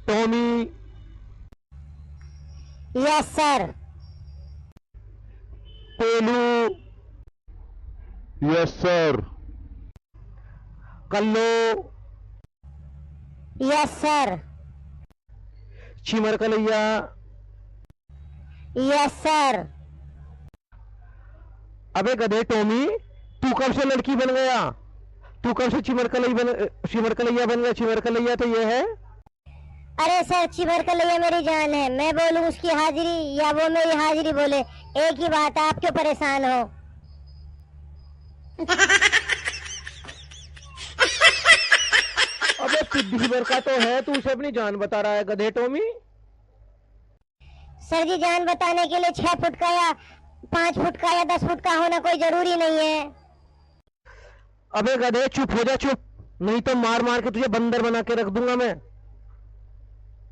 Tommy. Yes sir. Pelu. Yes sir. Kallo. Yes sir. Chimarkalaiya. Yes sir. अबे गधे Tommy, तू कब से लड़की बन गया? तू कब से चिमरकलैया बन गया? चिमरकलैया तो ये है। अरे सर, चिमरकलैया मेरी जान है। मैं बोलूं उसकी हाजिरी या वो मेरी हाजिरी बोले, एक ही बात है। आप क्यों परेशान हो? अबे पिद्दी भर का तो है, तू उसे अपनी जान बता रहा है गधे टॉमी। सर जी, जान बताने के लिए 6 फुट का या 5 फुट का या 10 फुट का होना कोई जरूरी नहीं है। अबे गधे चुप हो जा, चुप, नहीं तो मार मार के तुझे बंदर बना के रख दूंगा मैं।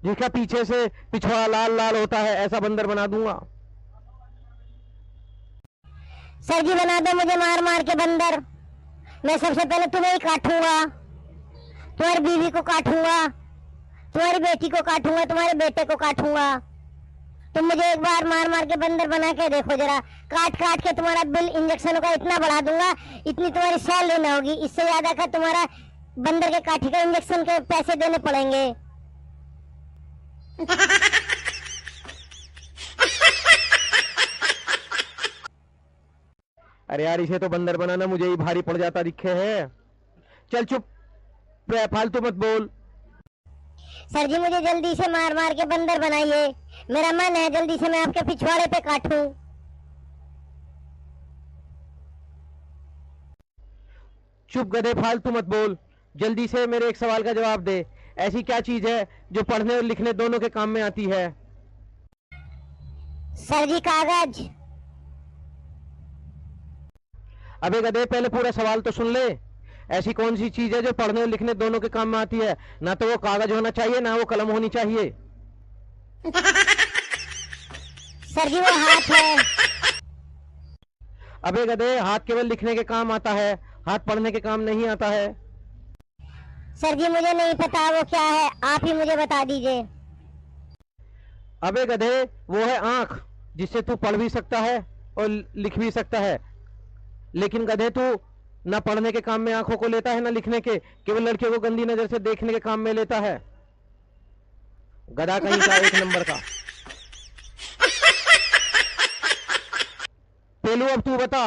जिसका पीछे से पिछवाड़ा लाल लाल होता है, ऐसा बंदर बना दूंगा। सर जी, बना दो मुझे मार मार के बंदर। मैं सबसे पहले तुम्हें ही काटूंगा, तुम्हारी बीवी को काटूंगा, तुम्हारी बेटी को काटूंगा, तुम्हारे बेटे को काटूंगा। तुम मुझे एक बार मार मार के बंदर बना के देखो जरा। काट काट के तुम्हारा बिल इंजेक्शनों का इतना बढ़ा दूंगा, इतनी तुम्हारी सैलरी ना होगी। इससे ज्यादा का तुम्हारा बंदर के काठी का इंजेक्शन के पैसे देने पड़ेंगे। अरे यार, इसे तो बंदर बनाना मुझे ही भारी पड़ जाता दिखे है। चल चुप, फालतू मत बोल। सर जी, मुझे जल्दी से मार मार के बंदर बनाइए। मेरा मन है जल्दी से मैं आपके पिछवाड़े पे काटूं। चुप गधे, फालतू मत बोल। जल्दी से मेरे एक सवाल का जवाब दे। ऐसी क्या चीज है जो पढ़ने और लिखने दोनों के काम में आती है? सर जी, कागज। अबे गधे, पहले पूरा सवाल तो सुन ले। ऐसी कौन सी चीज है जो पढ़ने और लिखने दोनों के काम में आती है? ना तो वो कागज होना चाहिए, ना वो कलम होनी चाहिए। सर जी, वो हाथ है। अबे गधे, हाथ केवल लिखने के काम आता है, हाथ पढ़ने के काम नहीं आता है। सर जी, मुझे नहीं पता वो क्या है, आप ही मुझे बता दीजिए। अबे गधे, वो है आंख, जिससे तू पढ़ भी सकता है और लिख भी सकता है। लेकिन गधे, तू ना पढ़ने के काम में आंखों को लेता है, ना लिखने के, केवल लड़कियों को गंदी नजर से देखने के काम में लेता है। गधा कहीं का, एक नंबर का। पेलू, अब तू बता,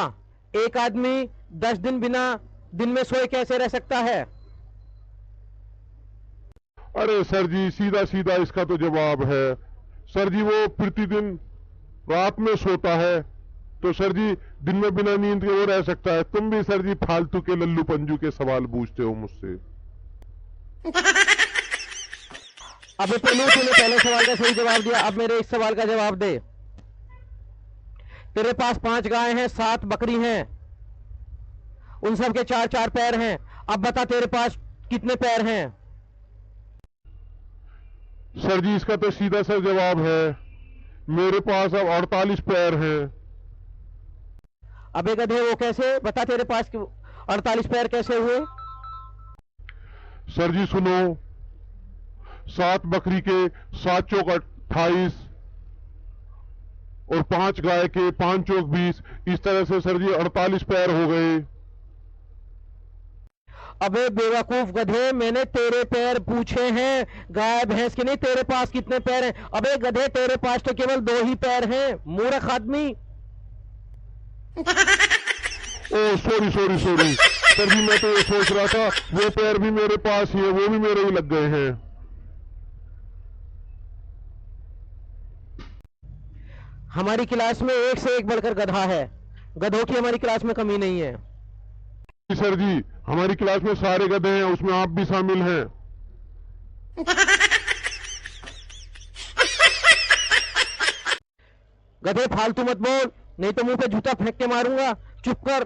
एक आदमी 10 दिन बिना दिन में सोए कैसे रह सकता है? अरे सर जी, सीधा सीधा इसका तो जवाब है। सर जी, वो प्रतिदिन रात में सोता है, तो सर जी दिन में बिना नींद के वो रह सकता है। तुम भी सर जी फालतू के लल्लू पंजू के सवाल पूछते हो मुझसे। अबे पेलू, तूने पहले सवाल का सही जवाब दिया, अब मेरे इस सवाल का जवाब दे। तेरे पास 5 गाय हैं, 7 बकरी हैं, उन सब के 4-4 पैर हैं। अब बता, तेरे पास कितने पैर हैं? सर जी, इसका तो सीधा सा जवाब है, मेरे पास अब 48 पैर हैं। अबे गधे, वो कैसे? बता, तेरे पास 48 पैर कैसे हुए? सर जी सुनो, 7 बकरी के 7 चौक 28 और 5 गाय के 5 चौक 20, इस तरह से सर जी 48 पैर हो गए। अबे बेवकूफ गधे, मैंने तेरे पैर पूछे हैं, गाय भैंस के नहीं। तेरे पास कितने पैर हैं? अबे गधे, तेरे पास तो केवल 2 ही पैर हैं, मूर्ख आदमी। ओ sorry sorry sorry sir ji, मैं तो ये सोच रहा था वो पैर भी मेरे पास ही है, वो भी मेरे ही लग गए हैं। हमारी क्लास में एक से एक बढ़कर गधा है, गधों की हमारी क्लास में कमी नहीं है। सर जी, हमारी क्लास में सारे गधे हैं, उसमें आप भी शामिल हैं। गधे, फालतू मत बोल, नहीं तो मुंह पे जूता फेंक के मारूंगा। चुप कर।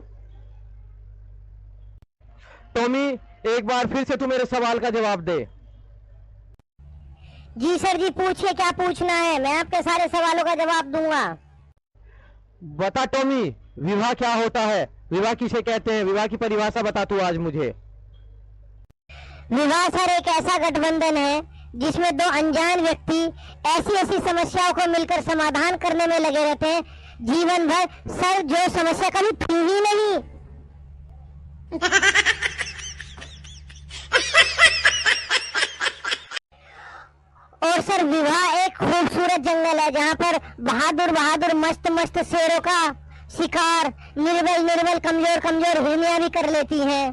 टॉमी, एक बार फिर से तू मेरे सवाल का जवाब दे। जी सर जी, पूछिए क्या पूछना है, मैं आपके सारे सवालों का जवाब दूंगा। बता टॉमी, विवाह क्या होता है? विवाह किसे कहते हैं? विवाह की परिभाषा बता तू आज मुझे। विवाह सर एक ऐसा गठबंधन है जिसमें दो अनजान व्यक्ति ऐसी ऐसी समस्याओं को मिलकर समाधान करने में लगे रहते हैं जीवन भर। सर, जो समस्या कभी थी ही नहीं। और सर, विवाह एक खूबसूरत जंगल है जहां पर बहादुर बहादुर मस्त मस्त शेरों का शिकार निर्बल निर्बल कमजोर कमजोर हिरनियां भी कर लेती हैं।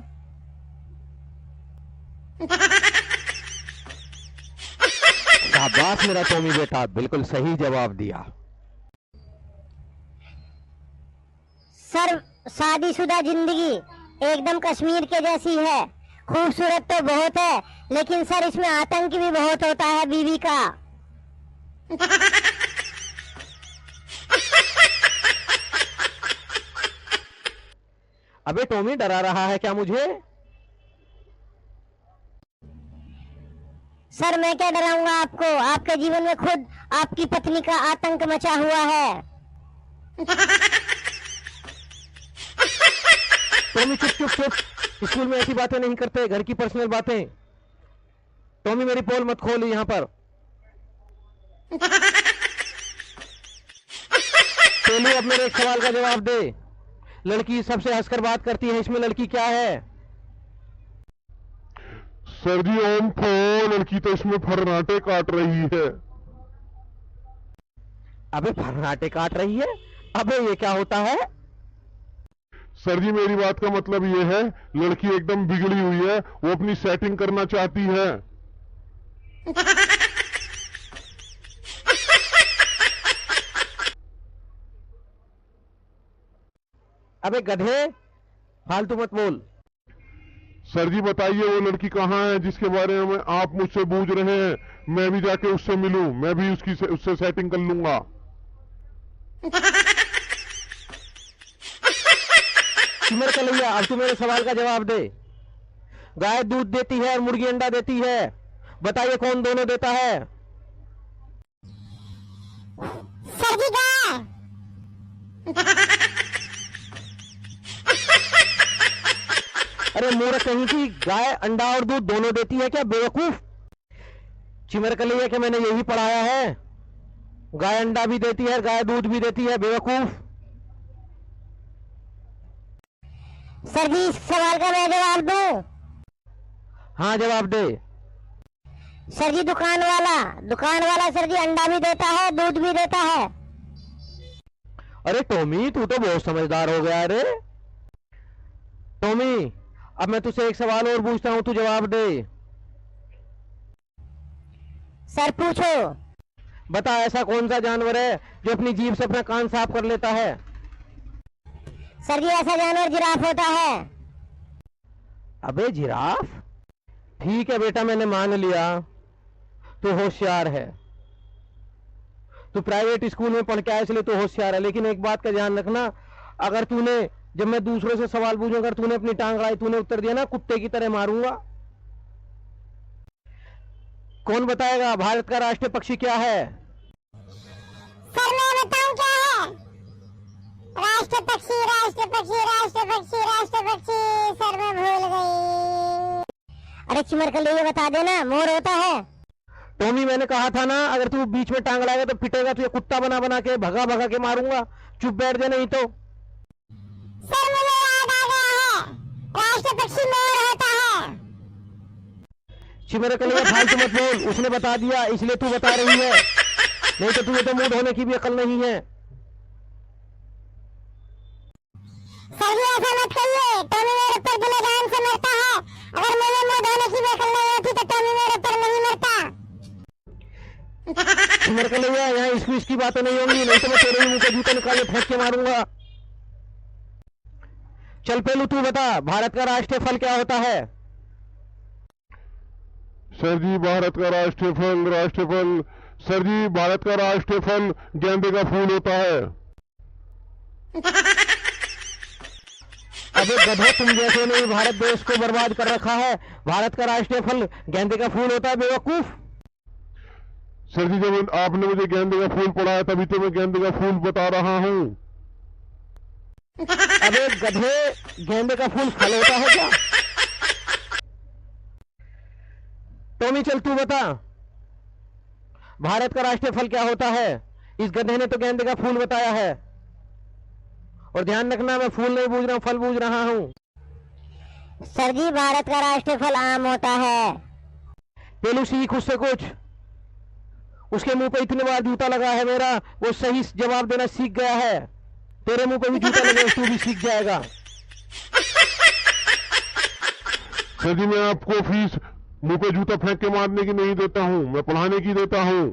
शाबाश मेरा टॉमी बेटा, बिल्कुल सही जवाब दिया। सर, शादीशुदा जिंदगी एकदम कश्मीर के जैसी है। खूबसूरत तो बहुत है, लेकिन सर इसमें आतंक भी बहुत होता है बीवी का। अबे टॉमी, डरा रहा है क्या मुझे? सर, मैं क्या डराऊंगा आपको? आपके जीवन में खुद आपकी पत्नी का आतंक मचा हुआ है। टॉमी चुप चुप चुप, स्कूल में ऐसी बातें नहीं करते, घर की पर्सनल बातें। टॉमी मेरी पोल मत खोल यहाँ पर। टॉमी अब मेरे एक सवाल का जवाब दे। लड़की सबसे हंसकर बात करती है, इसमें लड़की क्या है? सर जी ओम फो, लड़की तो इसमें फर्राटे काट रही है। अबे फर्राटे काट रही है? अबे ये क्या होता है? सर जी मेरी बात का मतलब ये है, लड़की एकदम बिगड़ी हुई है, वो अपनी सेटिंग करना चाहती है। अबे गधे, फालतू मत बोल। सर जी बताइए वो लड़की कहाँ है जिसके बारे में आप मुझसे पूछ रहे हैं? मैं भी जाके उससे मिलूं, मैं भी उससे सेटिंग कर लूंगा। सिमर कलैया, अब तू मेरे सवाल का जवाब दे। गाय दूध देती है और मुर्गी अंडा देती है, बताइए कौन दोनों देता है? सर जी, गाय। अरे मूर्ख कहीं की, गाय अंडा और दूध दोनों देती है क्या बेवकूफ? चिमर कलैया के मैंने यही पढ़ाया है, गाय अंडा भी देती है, गाय दूध भी देती है बेवकूफ। सर जी, इस सवाल का मैं जवाब दूं? हाँ जवाब दे। सर जी, दुकान वाला सर जी अंडा भी देता है, दूध भी देता है। अरे टॉमी, तू तो बहुत समझदार हो गया। अरे टॉमी, अब मैं तुझसे एक सवाल और पूछता हूं, तू जवाब दे। सर पूछो। बता, ऐसा कौन सा जानवर है जो अपनी जीभ से अपना कान साफ कर लेता है? सर जी, ऐसा जानवर जिराफ होता है। अबे जिराफ? ठीक है बेटा, मैंने मान लिया, तू होशियार है। तू प्राइवेट स्कूल में पढ़ के आया इसलिए तू होशियार है, लेकिन एक बात का ध्यान रखना, अगर तूने, जब मैं दूसरों से सवाल पूछूं, अगर तूने अपनी टांग अड़ाई, तूने उत्तर दिया ना, कुत्ते की तरह मारूंगा। कौन बताएगा भारत का राष्ट्रीय पक्षी क्या है? सर मैं बताऊं क्या है? राष्ट्र पक्षी, राष्ट्र पक्षी, राष्ट्र पक्षी, राष्ट्र पक्षी। सर मैं भूल गई। अरे चिमर कर लिए, बता देना, मोर होता है। टॉमी, मैंने कहा था ना, अगर तू बीच में टांग अड़ाएगा तो पिटेगा, तुझे कुत्ता बना बना के भगा भगा के मारूंगा। चुप बैठ जा, नहीं तो। सर मुझे याद आ गया है, राष्ट्र पक्षी मोर होता है। चिमर कर लिए, फालतू मत बोल, उसने बता दिया इसलिए तू बता रही है, नहीं तो तुझे तो मुंह धोने की भी अकल नहीं है। सर जी ऐसा मत कहिए, टॉमी मेरे ऊपर दिले जान से मरता है। अगर मुझे मुंह धोने की भी अकल नहीं होती तो टॉमी मेरे ऊपर नहीं मरता। चिमर कर लिए, यहाँ इसकी बातें नहीं होंगी, नहीं तो मैं तेरे ही मुंह से जूता निकाल के फेंक के मारूंगा। चल पहलू तू बता, भारत का राष्ट्रीय फल क्या होता है? सर जी भारत का राष्ट्रीय फल, सर जी भारत का राष्ट्रीय फल गेंदे का फूल होता है। अबे गधे, तुम जैसे ने भारत देश को बर्बाद कर रखा है। भारत का राष्ट्रीय फल गेंदे का फूल होता है बेवकूफ। सर जी जब आपने मुझे गेंदे का फूल पढ़ाया तभी तो मैं गेंदे का फूल बता रहा हूँ। अबे गधे, गेंदे का फूल फल होता है क्या? टॉमी चल तू बता, भारत का राष्ट्रीय फल क्या होता है? इस गधे ने तो गेंदे का फूल बताया है। और ध्यान रखना, मैं फूल नहीं पूछ रहा हूं, फल पूछ रहा हूं। सर जी भारत का राष्ट्रीय फल आम होता है। पेलू सीख उससे कुछ। उसके मुंह पे इतने बार जूता लगा है मेरा, वो सही जवाब देना सीख गया है। तेरे मुंह पे भी जूता लगे, तू भी सीख जाएगा। सर जी मैं आपको फीस मुंह पे जूता फेंक के मारने की नहीं देता हूं, मैं पढ़ाने की देता हूं।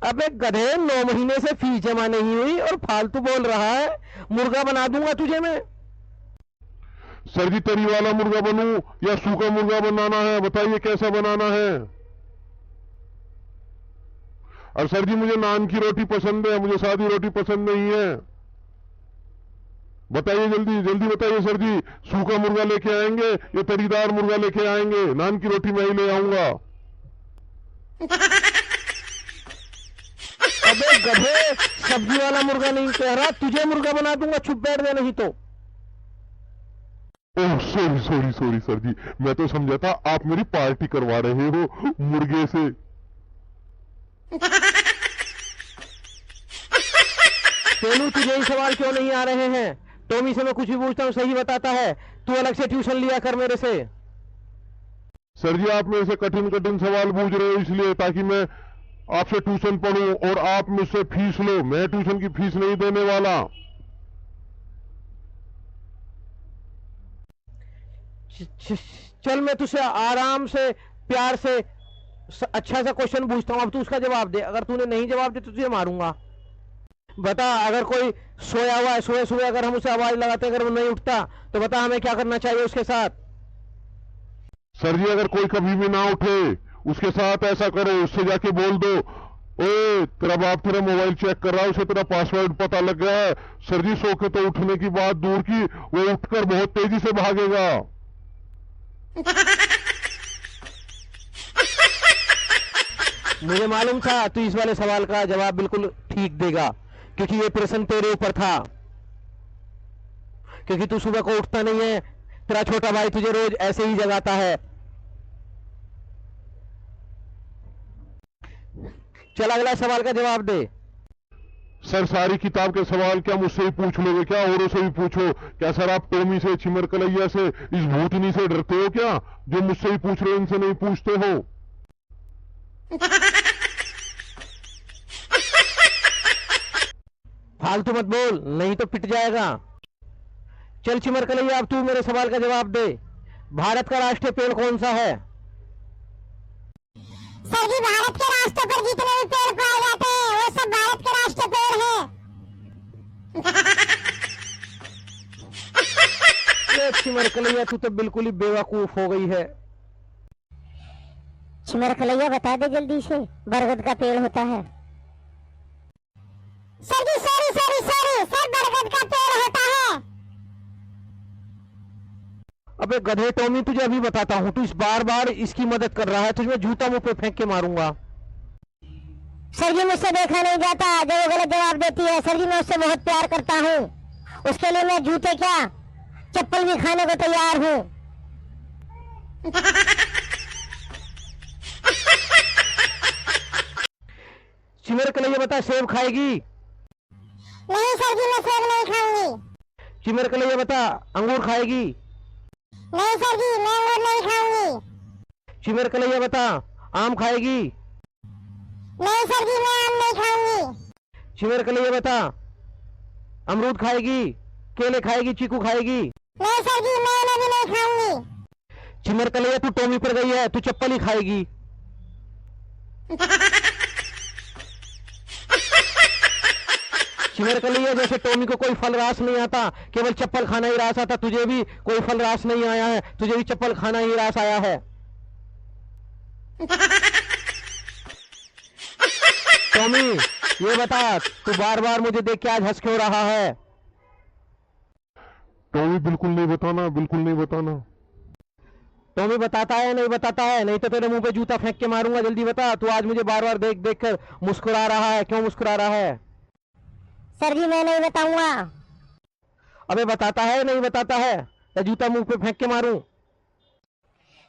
अबे गधे, 9 महीने से फीस जमा नहीं हुई और फालतू बोल रहा है। मुर्गा बना दूंगा तुझे मैं। सर जी तरी वाला मुर्गा बनूं या सूखा मुर्गा बनाना है, बताइए कैसा बनाना है। और सर जी मुझे नान की रोटी पसंद है, मुझे सादी रोटी पसंद नहीं है। बताइए जल्दी जल्दी बताइए सर जी, सूखा मुर्गा लेके आएंगे या तरीदार मुर्गा लेके आएंगे? नान की रोटी मैं ही ले आऊंगा। अबे गधे, सब्जी वाला मुर्गा नहीं कह रहा, तुझे मुर्गा बना दूंगा, चुप बैठ दे नहीं तो। Oh sorry sorry sorry sir ji, मैं तो समझा था आप मेरी पार्टी करवा रहे हो मुर्गे से। पेलू तुझे ही सवाल क्यों नहीं आ रहे हैं? टॉमी से मैं कुछ भी पूछता हूँ सही बताता है, तू अलग से ट्यूशन लिया कर मेरे से। सर जी आप मेरे से कठिन कठिन सवाल पूछ रहे हो इसलिए, ताकि मैं आपसे ट्यूशन पढ़ूं और आप मुझसे फीस लो। मैं ट्यूशन की फीस नहीं देने वाला। चल मैं तुझसे आराम से प्यार से अच्छा सा क्वेश्चन पूछता हूँ, अब तू उसका जवाब दे। अगर तूने नहीं जवाब दिया तो तुझे मारूंगा। बता, अगर कोई सोया हुआ है, सोए सुबह अगर हम उसे आवाज लगाते अगर वो नहीं उठता तो बता हमें क्या करना चाहिए उसके साथ? सर जी अगर कोई कभी भी ना उठे उसके साथ ऐसा करो, उससे जाके बोल दो, ओए तेरा बाप तेरा मोबाइल चेक कर रहा है, उसे तेरा पासवर्ड पता लग गया है। सर जी सो के तो उठने की बात दूर की, वो उठकर बहुत तेजी से भागेगा। मुझे मालूम था तू इस वाले सवाल का जवाब बिल्कुल ठीक देगा, क्योंकि ये प्रश्न तेरे ऊपर था। क्योंकि तू सुबह को उठता नहीं है, तेरा छोटा भाई तुझे रोज ऐसे ही जगाता है। चल अगला सवाल का जवाब दे। सर सारी किताब के सवाल क्या मुझसे ही पूछ लोगे क्या? औरों से भी पूछो। क्या सर आप टोमी से, चिमर कलैया से, इस भूतनी से डरते हो क्या? जो मुझसे ही पूछ रहे हो इनसे नहीं पूछते हो? फालतू मत बोल, नहीं तो पिट जाएगा। चल चिमर कलैया, अब तू मेरे सवाल का जवाब दे। भारत का राष्ट्रीय पेड़ कौन सा है? सर जी भारत के रास्ते पर जितने भी पेड़ पाए जाते हैं वो सब भारत के राष्ट्रीय पेड़ हैं। ये चिमर कलैया, तू तो बिल्कुल ही बेवकूफ हो गई है। चिमर कलैया बता दे जल्दी से, बरगद का पेड़ होता है। सर जी सॉरी सॉरी सॉरी सर, बरगद का पेड़ होता है। अबे गधे टॉमी, तुझे अभी बताता हूँ, तू इस बार बार इसकी मदद कर रहा है, तुझे जूता मुंह पे फेंक के मारूंगा। सर जी मुझसे देखा नहीं जाता जो वो गलत जवाब देती है। सर जी मैं उससे बहुत प्यार करता हूँ, उसके लिए मैं जूते क्या चप्पल भी खाने को तैयार हूँ। चिमर कलैया बता, सेब खाएगी? नहीं सर जी मैं सेब नहीं खाऊंगी। चिमर कलैया बता, अंगूर खाएगी? नहीं सर जी मैं अंगूर नहीं खाऊंगी। चिमर कलैया बता, आम खाएगी? नहीं सर जी मैं आम नहीं खाऊंगी। चिमर कलैया बता, अमरूद खाएगी, केले खाएगी, चीकू खाएगी? नहीं सर जी मैं उन्हें भी नहीं खाऊंगी। चिमर कलैया, तू टॉमी पर गई है, तू चप्पल ही खाएगी। चिमर कलैया, जैसे टॉमी को कोई फल रास नहीं आता, केवल चप्पल खाना ही रास आता, तुझे भी कोई फल रास नहीं आया है, तुझे भी चप्पल खाना ही रास आया है। टॉमी ये बता, तू बार बार मुझे देख के आज हंस क्यों रहा है? टॉमी बिल्कुल नहीं बताना, बिल्कुल नहीं बताना। टॉमी बताता है नहीं बताता है? नहीं तो तेरे मुंह पे जूता फेंक के मारूंगा। जल्दी बता, तू आज मुझे बार बार देख देख कर मुस्कुरा रहा है, क्यों मुस्कुरा रहा है? सर जी मैं नहीं बताऊंगा। अबे बताता है नहीं बताता है, या जूता मुंह पे फेंक के मारूं?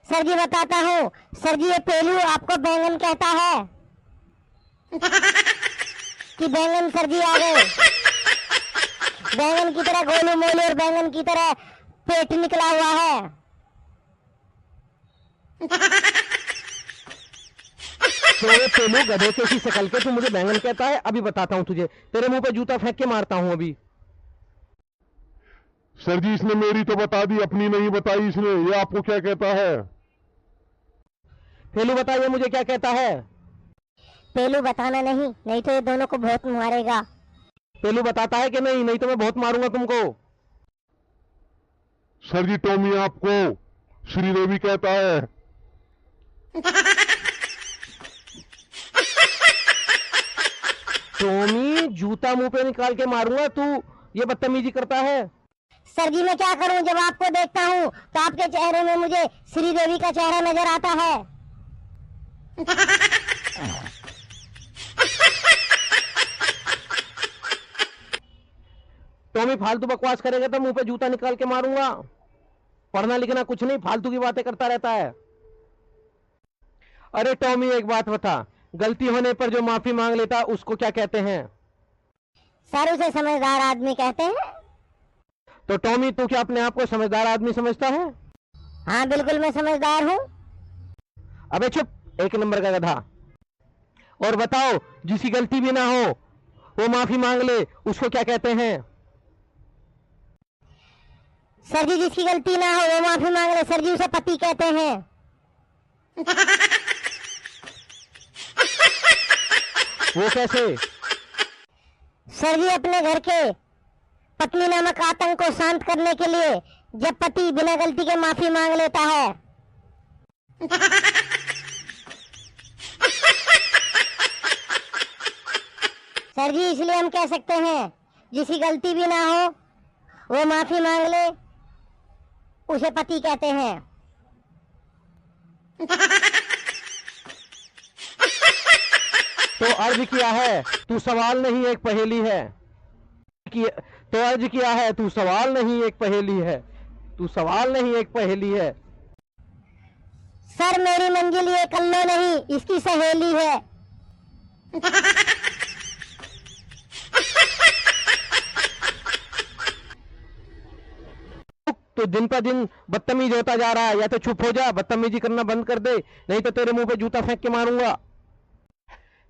सर जी बताता हूँ। सर जी ये पेलू आपको बैंगन कहता है कि बैंगन सर जी आ गए। बैंगन की तरह गोलू मोलू और बैंगन की तरह पेट निकला हुआ है। तो ये पेलू गधे के सी शकल के तू मुझे बैंगन कहता है? अभी बताता हूँ तुझे, तेरे मुंह पे जूता फेंक के मारता हूँ अभी। सर जी इसने मेरी तो बता दी, अपनी नहीं बताई इसने। ये आपको क्या कहता है? पेलू बताइए मुझे क्या कहता है? पेलू बताना नहीं, नहीं तो ये दोनों को बहुत मारेगा। पेलू बताता है कि नहीं? नहीं तो मैं बहुत मारूंगा तुमको। सर जी टॉमी आपको श्रीदेवी कहता है। टॉमी जूता मुंह पे निकाल के मारूंगा, तू ये बदतमीजी करता है। सर जी मैं क्या करूं, जब आपको देखता हूं तो आपके चेहरे में मुझे श्रीदेवी का चेहरा नजर आता है। टॉमी फालतू बकवास करेगा तो मुंह पे जूता निकाल के मारूंगा। पढ़ना लिखना कुछ नहीं, फालतू की बातें करता रहता है। अरे टॉमी एक बात बता, गलती होने पर जो माफी मांग लेता उसको क्या कहते हैं? सर उसे समझदार आदमी कहते हैं। तो टॉमी तू क्या अपने आप को समझदार आदमी समझता है? हाँ बिल्कुल मैं समझदार हूँ। अबे चुप, एक नंबर का गधा। और बताओ, जिसकी गलती भी ना हो वो माफी मांग ले, उसको क्या कहते हैं? सर जी जिसकी गलती ना हो वो माफी मांग ले, सर जी उसे पति कहते हैं। वो कैसे? सर जी अपने घर के पत्नी नामक आतंक को शांत करने के लिए जब पति बिना गलती के माफी मांग लेता है। सर जी इसलिए हम कह सकते हैं जिसकी गलती भी ना हो वो माफी मांग ले, उसे पति कहते हैं। तो अर्ज किया है तू सवाल नहीं एक पहेली है। तो अर्ज किया है तू सवाल नहीं एक पहेली है। तू सवाल नहीं एक पहेली है। सर मेरी मंजिल ये कल्लो नहीं, इसकी सहेली है। तो दिन पर दिन बदतमीज होता जा रहा है, या तो चुप हो जा, बदतमीजी करना बंद कर दे, नहीं तो तेरे मुंह पे जूता फेंक के मारूंगा।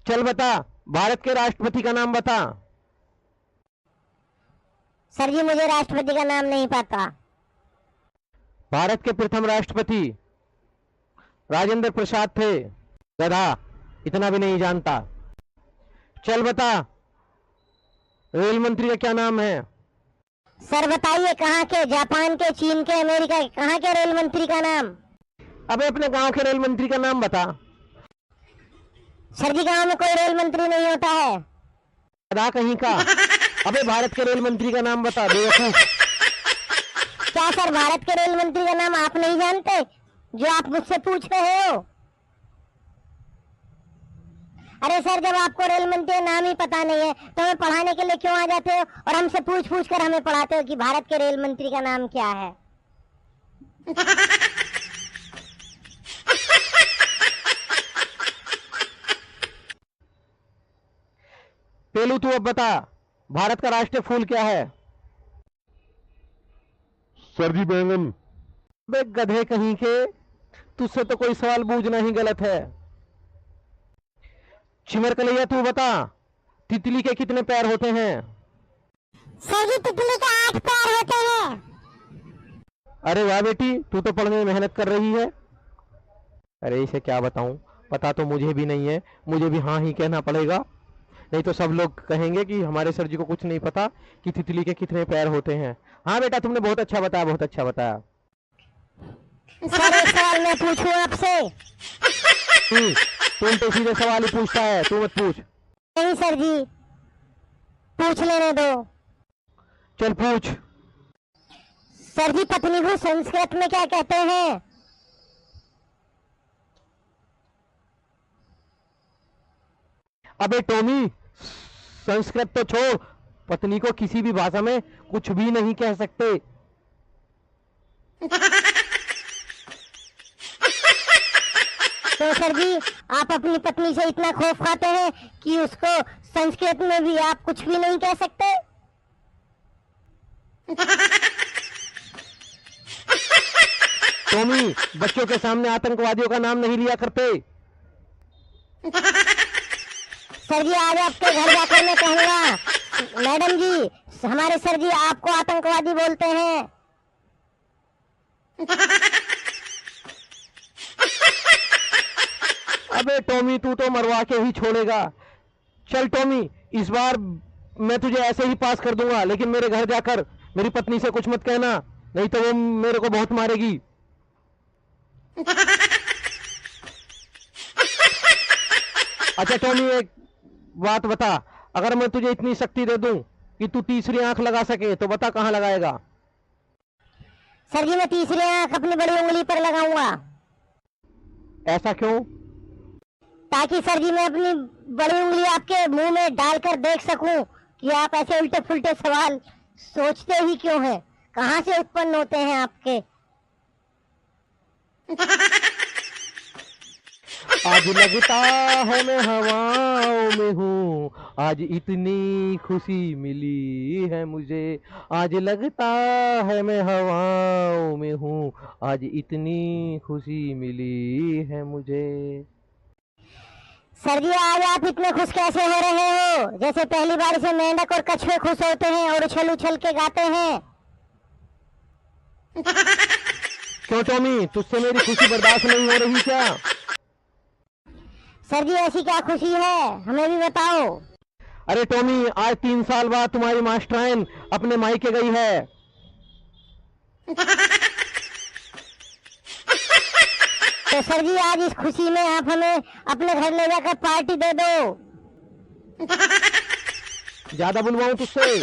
चल बता, भारत के राष्ट्रपति का नाम बता। सर जी मुझे राष्ट्रपति का नाम नहीं पता। भारत के प्रथम राष्ट्रपति राजेंद्र प्रसाद थे। गधा, इतना भी नहीं जानता। चल बता, रेल मंत्री का क्या नाम है? सर बताइए कहाँ के, जापान के, चीन के, अमेरिका के, कहाँ के रेल मंत्री का नाम? अबे अपने गांव के रेल मंत्री का नाम बता। सर जी गाँव में कोई रेल मंत्री नहीं होता है। गधा कहीं का। अबे भारत के रेल मंत्री का नाम बता बेवकूफ। क्या सर भारत के रेल मंत्री का नाम आप नहीं जानते जो आप मुझसे पूछ रहे हो? अरे सर जब आपको रेल मंत्री का नाम ही पता नहीं है तो हमें पढ़ाने के लिए क्यों आ जाते हो और हमसे पूछ पूछ कर हमें पढ़ाते हो कि भारत के रेल मंत्री का नाम क्या है? पेलू तू अब बता, भारत का राष्ट्रीय फूल क्या है? सर जी बैंगन। बे गधे कहीं के, तुझसे तो कोई सवाल पूछना ही गलत है। चिमर कलैया तू बता, तितली के कितने पैर होते हैं? सर जी तितली के 8 पैर होते हैं। अरे वाह बेटी, तू तो पढ़ने में मेहनत कर रही है। अरे इसे क्या बताऊं, पता तो मुझे भी नहीं है, मुझे भी हाँ ही कहना पड़ेगा, नहीं तो सब लोग कहेंगे कि हमारे सर जी को कुछ नहीं पता कि तितली के कितने पैर होते हैं। हाँ बेटा तुमने बहुत अच्छा बताया, बहुत अच्छा बताया। सर एक सवाल मैं पूछूं आपसे? तुम तो सीधे सवाल ही पूछता है, तू मत पूछ। नहीं सर जी पूछ लेने दो। चल पूछ। सर जी पत्नी को संस्कृत में क्या कहते हैं? अबे टॉमी, संस्कृत तो छोड़, पत्नी को किसी भी भाषा में कुछ भी नहीं कह सकते। तो सर जी आप अपनी पत्नी से इतना खौफ खाते हैं कि उसको संस्कृत में भी आप कुछ भी नहीं कह सकते। टॉमी, बच्चों के सामने आतंकवादियों का नाम नहीं लिया करते। सर जी आज आपके घर जाकर मैं कहूँगा मैडम जी हमारे सर जी आपको आतंकवादी बोलते हैं। अबे टॉमी, तू तो मरवा के ही छोड़ेगा। चल टॉमी, इस बार मैं तुझे ऐसे ही पास कर दूंगा, लेकिन मेरे घर जाकर मेरी पत्नी से कुछ मत कहना, नहीं तो वो मेरे को बहुत मारेगी। अच्छा टॉमी, एक बात बता, अगर मैं तुझे इतनी शक्ति दे दूं कि तू तीसरी आंख लगा सके तो बता कहां लगाएगा? सर जी मैं तीसरी आंख अपनी बड़ी उंगली पर लगाऊंगा। ऐसा क्यों? ताकि सर जी मैं अपनी बड़ी उंगली आपके मुंह में डालकर देख सकूं कि आप ऐसे उल्टे फुल्टे सवाल सोचते ही क्यों हैं, कहां से उत्पन्न होते हैं आपके। आज लगता है मैं हवाओं में हूँ, आज इतनी खुशी मिली है मुझे। आज लगता है मैं हवाओं में हूँ, आज इतनी खुशी मिली है मुझे। सर जी आज आप इतने खुश कैसे हो रहे हो, जैसे पहली बार से मेंढक और कछुए खुश होते हैं और उछल उछल के गाते हैं। क्यों टॉमी, तुझसे मेरी खुशी बर्दाश्त नहीं हो रही क्या? सर जी ऐसी क्या खुशी है, हमें भी बताओ। अरे टॉमी, आज 3 साल बाद तुम्हारी मास्टराइन अपने मायके गई है। तो सर जी आज इस खुशी में आप हमें अपने घर ले जाकर पार्टी दे दो। ज्यादा बुलवाऊं तुझसे?